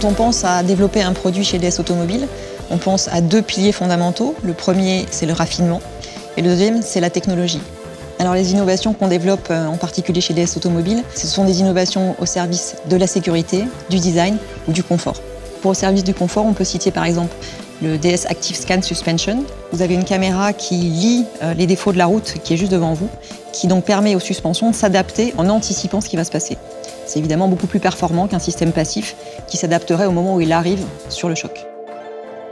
Quand on pense à développer un produit chez DS Automobile, on pense à deux piliers fondamentaux. Le premier, c'est le raffinement, et le deuxième, c'est la technologie. Alors les innovations qu'on développe en particulier chez DS Automobile, ce sont des innovations au service de la sécurité, du design ou du confort. Pour au service du confort, on peut citer par exemple le DS Active Scan Suspension. Vous avez une caméra qui lit les défauts de la route qui est juste devant vous, qui donc permet aux suspensions de s'adapter en anticipant ce qui va se passer. C'est évidemment beaucoup plus performant qu'un système passif qui s'adapterait au moment où il arrive sur le choc.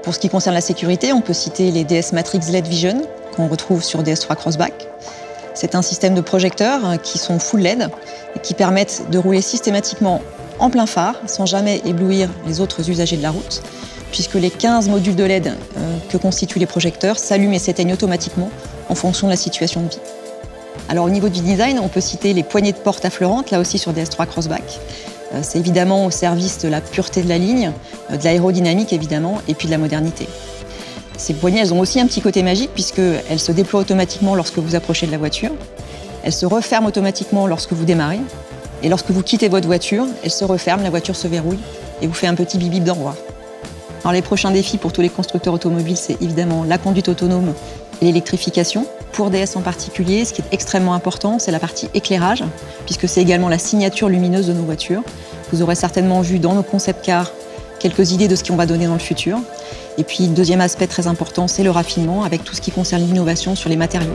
Pour ce qui concerne la sécurité, on peut citer les DS Matrix LED Vision qu'on retrouve sur DS3 Crossback. C'est un système de projecteurs qui sont full LED et qui permettent de rouler systématiquement en plein phare sans jamais éblouir les autres usagers de la route, puisque les 15 modules de LED que constituent les projecteurs s'allument et s'éteignent automatiquement en fonction de la situation de vie. Alors au niveau du design, on peut citer les poignées de porte affleurantes, là aussi sur DS3 Crossback. C'est évidemment au service de la pureté de la ligne, de l'aérodynamique évidemment, et puis de la modernité. Ces poignées, elles ont aussi un petit côté magique puisqu'elles se déploient automatiquement lorsque vous approchez de la voiture. Elles se referment automatiquement lorsque vous démarrez. Et lorsque vous quittez votre voiture, elles se referment, la voiture se verrouille et vous fait un petit bip-bip d'au revoir. Alors les prochains défis pour tous les constructeurs automobiles, c'est évidemment la conduite autonome et l'électrification. Pour DS en particulier, ce qui est extrêmement important, c'est la partie éclairage, puisque c'est également la signature lumineuse de nos voitures. Vous aurez certainement vu dans nos concept cars quelques idées de ce qu'on va donner dans le futur. Et puis, deuxième aspect très important, c'est le raffinement, avec tout ce qui concerne l'innovation sur les matériaux.